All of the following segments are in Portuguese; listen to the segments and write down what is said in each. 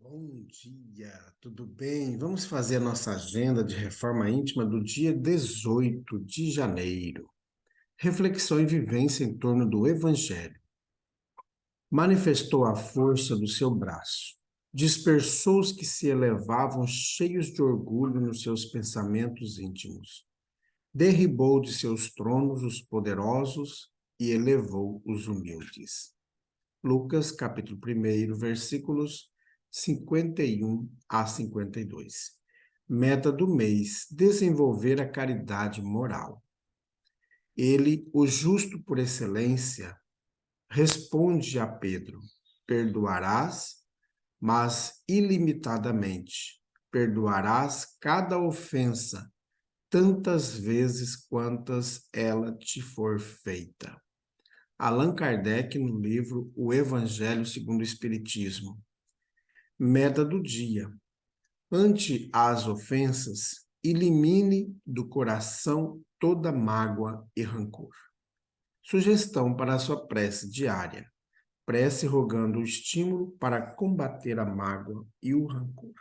Bom dia, tudo bem? Vamos fazer a nossa agenda de reforma íntima do dia 18 de janeiro. Reflexão e vivência em torno do Evangelho. Manifestou a força do seu braço, dispersou os que se elevavam cheios de orgulho nos seus pensamentos íntimos, derribou de seus tronos os poderosos e elevou os humildes. Lucas, capítulo 1, versículos 51 a 52. Meta do mês: desenvolver a caridade moral. Ele, o justo por excelência, responde a Pedro: perdoarás, mas ilimitadamente. Perdoarás cada ofensa, tantas vezes quantas ela te for feita. Allan Kardec, no livro O Evangelho segundo o Espiritismo. Meta do dia: ante as ofensas, elimine do coração toda mágoa e rancor. Sugestão para a sua prece diária: prece rogando o estímulo para combater a mágoa e o rancor.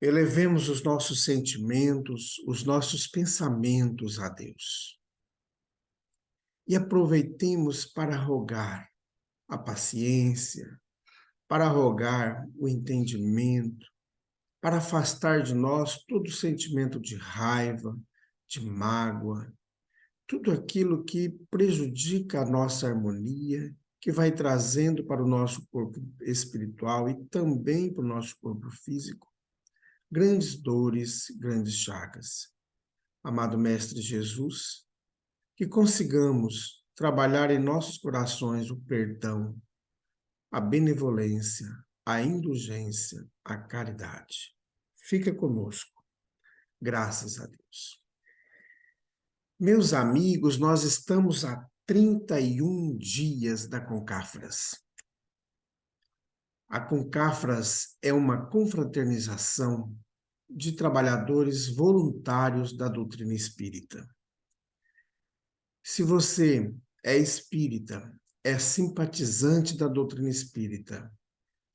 Elevemos os nossos sentimentos, os nossos pensamentos a Deus. E aproveitemos para rogar a paciência, para rogar o entendimento, para afastar de nós todo sentimento de raiva, de mágoa, tudo aquilo que prejudica a nossa harmonia, que vai trazendo para o nosso corpo espiritual e também para o nosso corpo físico grandes dores, grandes chagas. Amado Mestre Jesus, que consigamos trabalhar em nossos corações o perdão, a benevolência, a indulgência, a caridade. Fica conosco, graças a Deus. Meus amigos, nós estamos a 31 dias da Concafras. A Concafras é uma confraternização de trabalhadores voluntários da doutrina espírita. Se você é espírita, é simpatizante da doutrina espírita,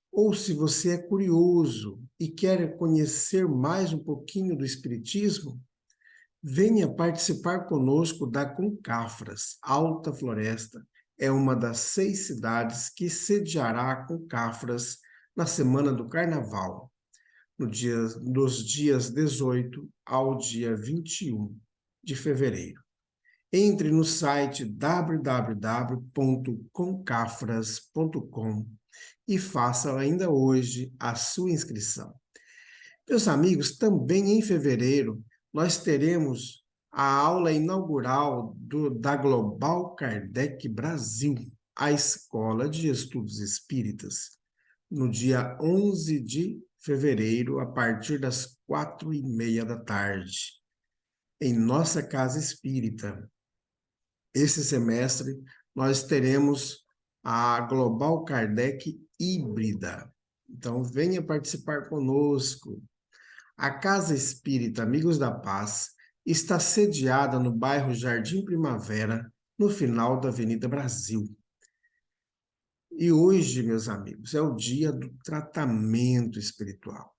ou se você é curioso e quer conhecer mais um pouquinho do espiritismo, venha participar conosco da Concafras. Alta Floresta é uma das 6 cidades que sediará a Concafras na semana do Carnaval, dos dias 18 ao dia 21 de fevereiro. Entre no site www.concafras.com e faça ainda hoje a sua inscrição. Meus amigos, também em fevereiro nós teremos a aula inaugural da Global Kardec Brasil, a Escola de Estudos Espíritas, no dia 11 de fevereiro, a partir das 4h30 da tarde, em nossa casa espírita. Esse semestre nós teremos a Global Kardec híbrida. Então, venha participar conosco. A Casa Espírita Amigos da Paz está sediada no bairro Jardim Primavera, no final da Avenida Brasil. E hoje, meus amigos, é o dia do tratamento espiritual.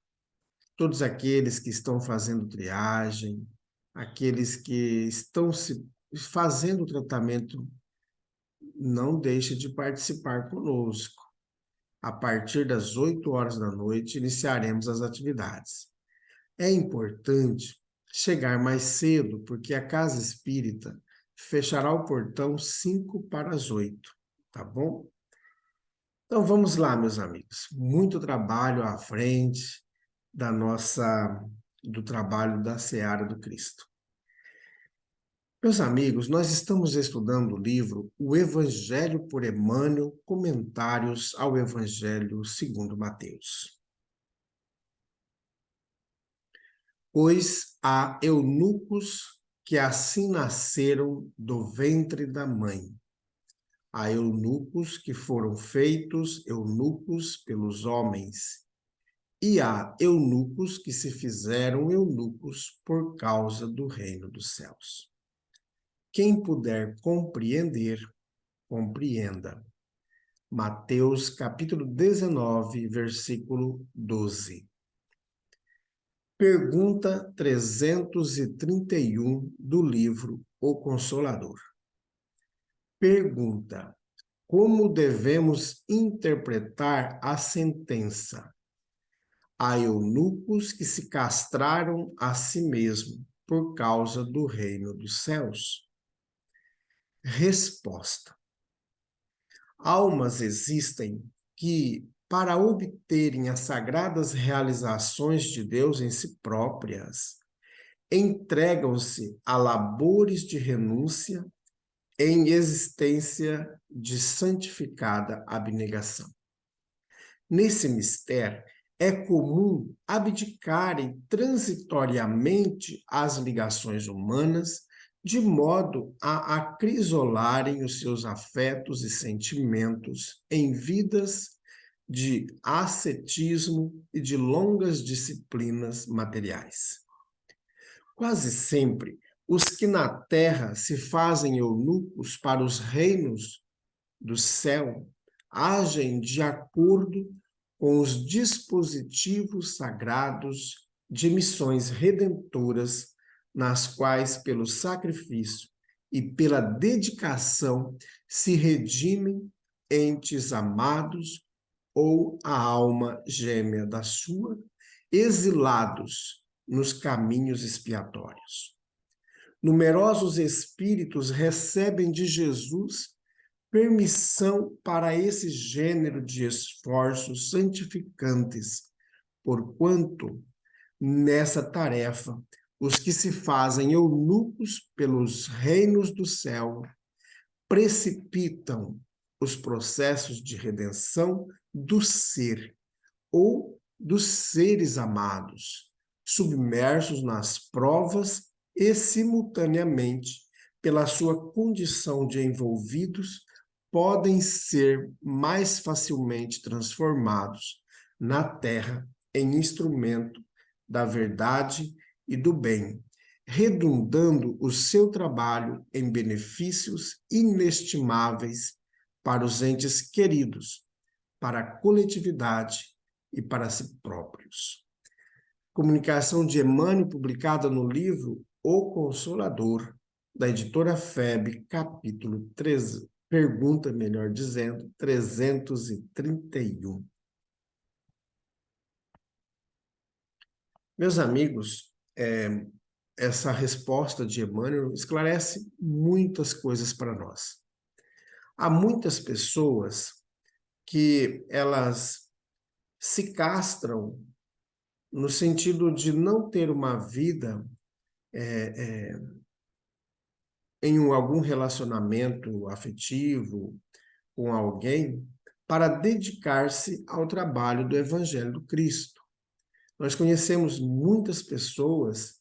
Todos aqueles que estão fazendo triagem, aqueles que estão se fazendo o tratamento, não deixe de participar conosco. A partir das 8 horas da noite, iniciaremos as atividades. É importante chegar mais cedo, porque a Casa Espírita fechará o portão 5 para as 8, tá bom? Então vamos lá, meus amigos. Muito trabalho à frente do trabalho da Seara do Cristo. Meus amigos, nós estamos estudando o livro O Evangelho por Emmanuel, Comentários ao Evangelho segundo Mateus. Pois há eunucos que assim nasceram do ventre da mãe. Há eunucos que foram feitos eunucos pelos homens. E há eunucos que se fizeram eunucos por causa do reino dos céus. Quem puder compreender, compreenda. Mateus capítulo 19, versículo 12. Pergunta 331 do livro O Consolador. Pergunta: como devemos interpretar a sentença? Há eunucos que se castraram a si mesmos por causa do reino dos céus. Resposta: almas existem que, para obterem as sagradas realizações de Deus em si próprias, entregam-se a labores de renúncia em existência de santificada abnegação. Nesse mistério, é comum abdicarem transitoriamente as ligações humanas, de modo a acrisolarem os seus afetos e sentimentos em vidas de ascetismo e de longas disciplinas materiais. Quase sempre, os que na terra se fazem eunucos para os reinos do céu agem de acordo com os dispositivos sagrados de missões redentoras, nas quais, pelo sacrifício e pela dedicação, se redimem entes amados ou a alma gêmea da sua, exilados nos caminhos expiatórios. Numerosos espíritos recebem de Jesus permissão para esse gênero de esforços santificantes, porquanto, nessa tarefa, os que se fazem eunucos pelos reinos do céu precipitam os processos de redenção do ser ou dos seres amados, submersos nas provas e, simultaneamente, pela sua condição de envolvidos, podem ser mais facilmente transformados na terra em instrumento da verdade e do bem, redundando o seu trabalho em benefícios inestimáveis para os entes queridos, para a coletividade e para si próprios. Comunicação de Emmanuel, publicada no livro O Consolador, da editora FEB, capítulo 13, pergunta, melhor dizendo, 331. Meus amigos, essa resposta de Emmanuel esclarece muitas coisas para nós. Há muitas pessoas que elas se castram no sentido de não ter uma vida em algum relacionamento afetivo com alguém para dedicar-se ao trabalho do Evangelho do Cristo. Nós conhecemos muitas pessoas,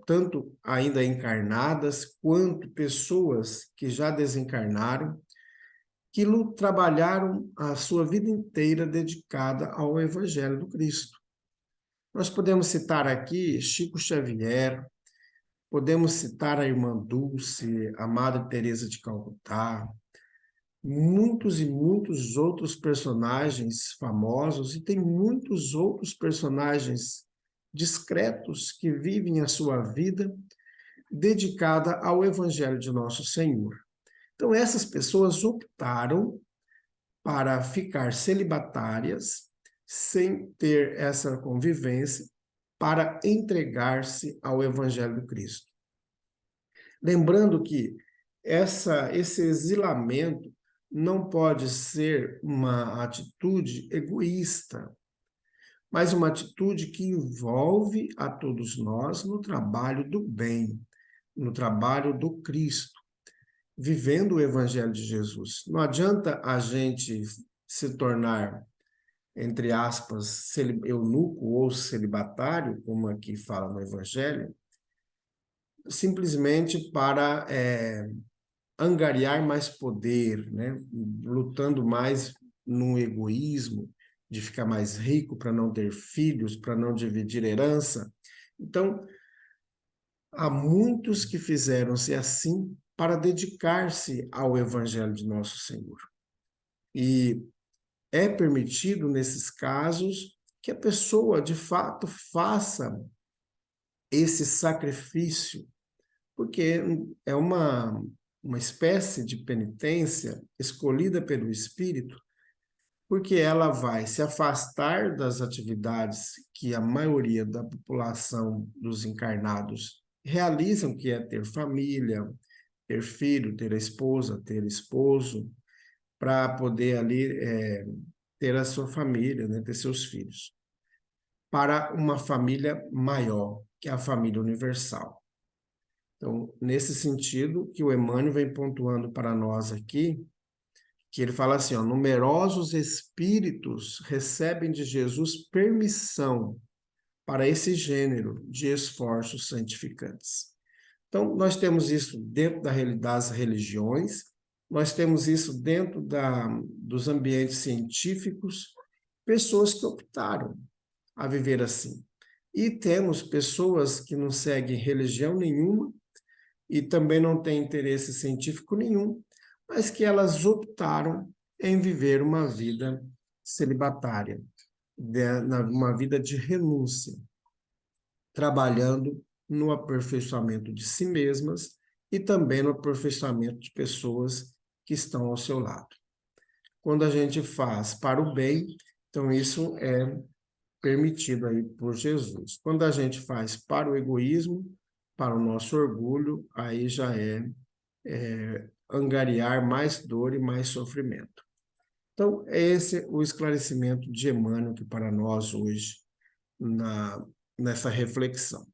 tanto ainda encarnadas, quanto pessoas que já desencarnaram, que trabalharam a sua vida inteira dedicada ao Evangelho do Cristo. Nós podemos citar aqui Chico Xavier, podemos citar a Irmã Dulce, a Madre Teresa de Calcutá, muitos e muitos outros personagens famosos, e tem muitos outros personagens discretos que vivem a sua vida dedicada ao Evangelho de Nosso Senhor. Então, essas pessoas optaram para ficar celibatárias, sem ter essa convivência, para entregar-se ao Evangelho do Cristo. Lembrando que esse exilamento não pode ser uma atitude egoísta, mas uma atitude que envolve a todos nós no trabalho do bem, no trabalho do Cristo, vivendo o Evangelho de Jesus. Não adianta a gente se tornar, entre aspas, eunuco ou celibatário, como aqui fala no Evangelho, simplesmente para angariar mais poder, né? Lutando mais no egoísmo, de ficar mais rico para não ter filhos, para não dividir herança. Então, há muitos que fizeram-se assim para dedicar-se ao Evangelho de Nosso Senhor. E é permitido, nesses casos, que a pessoa, de fato, faça esse sacrifício, porque é uma espécie de penitência escolhida pelo Espírito, porque ela vai se afastar das atividades que a maioria da população dos encarnados realizam, que é ter família, ter filho, ter esposa, ter esposo, para poder ali ter a sua família, né, ter seus filhos, para uma família maior, que é a família universal. Então, nesse sentido, que o Emmanuel vem pontuando para nós aqui, que ele fala assim, ó, numerosos espíritos recebem de Jesus permissão para esse gênero de esforços santificantes. Então, nós temos isso dentro das religiões, nós temos isso dentro dos ambientes científicos, pessoas que optaram a viver assim. E temos pessoas que não seguem religião nenhuma e também não têm interesse científico nenhum, mas que elas optaram em viver uma vida celibatária, uma vida de renúncia, trabalhando no aperfeiçoamento de si mesmas e também no aperfeiçoamento de pessoas que estão ao seu lado. Quando a gente faz para o bem, então isso é permitido aí por Jesus. Quando a gente faz para o egoísmo, para o nosso orgulho, aí já é angariar mais dor e mais sofrimento. Então, é esse o esclarecimento de Emmanuel que para nós hoje, nessa reflexão.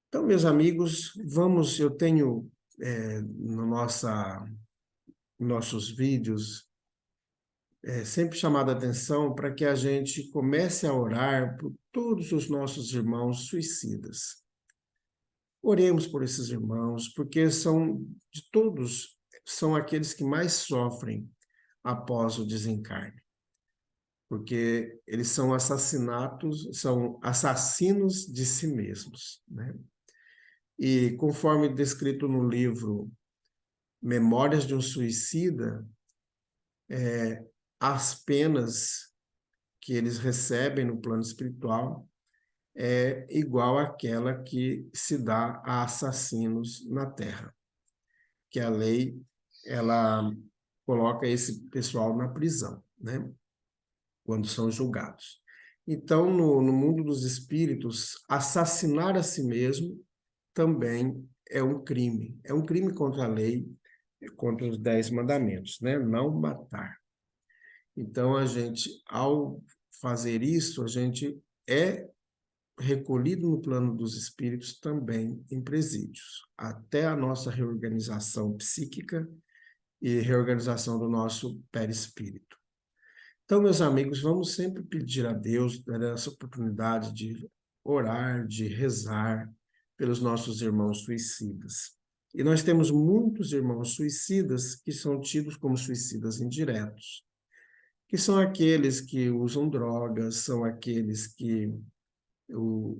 Então, meus amigos, eu tenho nossos vídeos sempre chamado a atenção para que a gente comece a orar por todos os nossos irmãos suicidas. Oremos por esses irmãos, porque são aqueles que mais sofrem após o desencarne. Porque eles são são assassinos de si mesmos, né? E conforme descrito no livro Memórias de um Suicida, as penas que eles recebem no plano espiritual é igual àquela que se dá a assassinos na Terra, que a lei ela coloca esse pessoal na prisão, né? Quando são julgados. Então, no mundo dos espíritos, assassinar a si mesmo também é um crime contra a lei, contra os 10 mandamentos, né? Não matar. Então, ao fazer isso, a gente é recolhido no plano dos espíritos também em presídios, até a nossa reorganização psíquica e reorganização do nosso perispírito. Então, meus amigos, vamos sempre pedir a Deus essa oportunidade de orar, de rezar pelos nossos irmãos suicidas. E nós temos muitos irmãos suicidas que são tidos como suicidas indiretos, que são aqueles que usam drogas, são aqueles que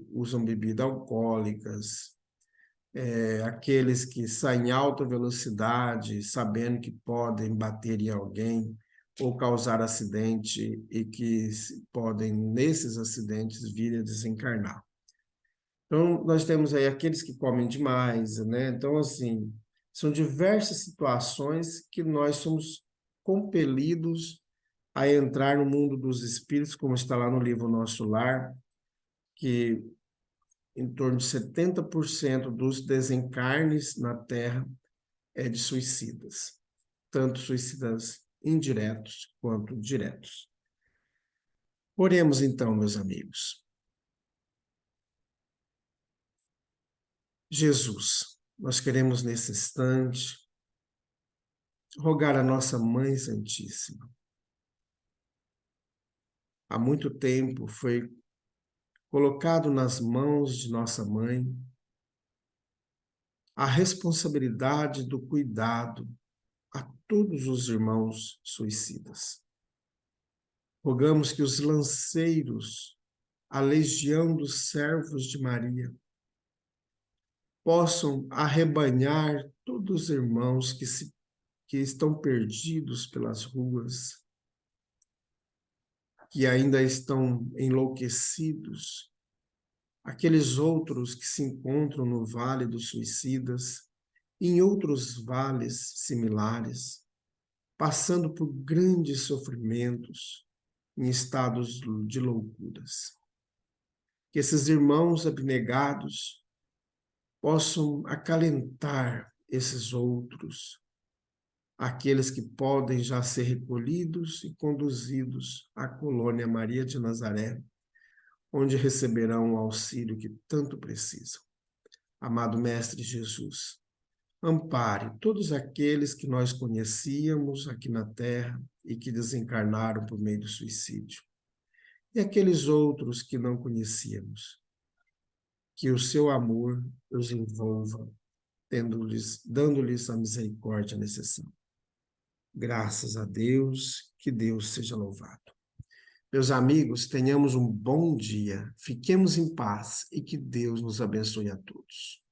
usam bebidas alcoólicas, aqueles que saem em alta velocidade, sabendo que podem bater em alguém ou causar acidente e que podem, nesses acidentes, vir a desencarnar. Então, nós temos aí aqueles que comem demais, né? Então, assim, são diversas situações que nós somos compelidos a entrar no mundo dos espíritos, como está lá no livro Nosso Lar, que em torno de 70% dos desencarnes na Terra é de suicidas, tanto suicidas indiretos quanto diretos. Oremos então, meus amigos. Jesus, nós queremos nesse instante rogar a nossa Mãe Santíssima. Há muito tempo foi colocado nas mãos de nossa Mãe a responsabilidade do cuidado a todos os irmãos suicidas. Rogamos que os lanceiros, a legião dos servos de Maria, possam arrebanhar todos os irmãos que se que estão perdidos pelas ruas, que ainda estão enlouquecidos, aqueles outros que se encontram no Vale dos Suicidas, e em outros vales similares, passando por grandes sofrimentos, em estados de loucuras. Que esses irmãos abnegados possam acalentar esses outros, aqueles que podem já ser recolhidos e conduzidos à colônia Maria de Nazaré, onde receberão o auxílio que tanto precisam. Amado Mestre Jesus, ampare todos aqueles que nós conhecíamos aqui na Terra e que desencarnaram por meio do suicídio. E aqueles outros que não conhecíamos. Que o seu amor os envolva, dando-lhes a misericórdia necessária. Graças a Deus, que Deus seja louvado. Meus amigos, tenhamos um bom dia, fiquemos em paz e que Deus nos abençoe a todos.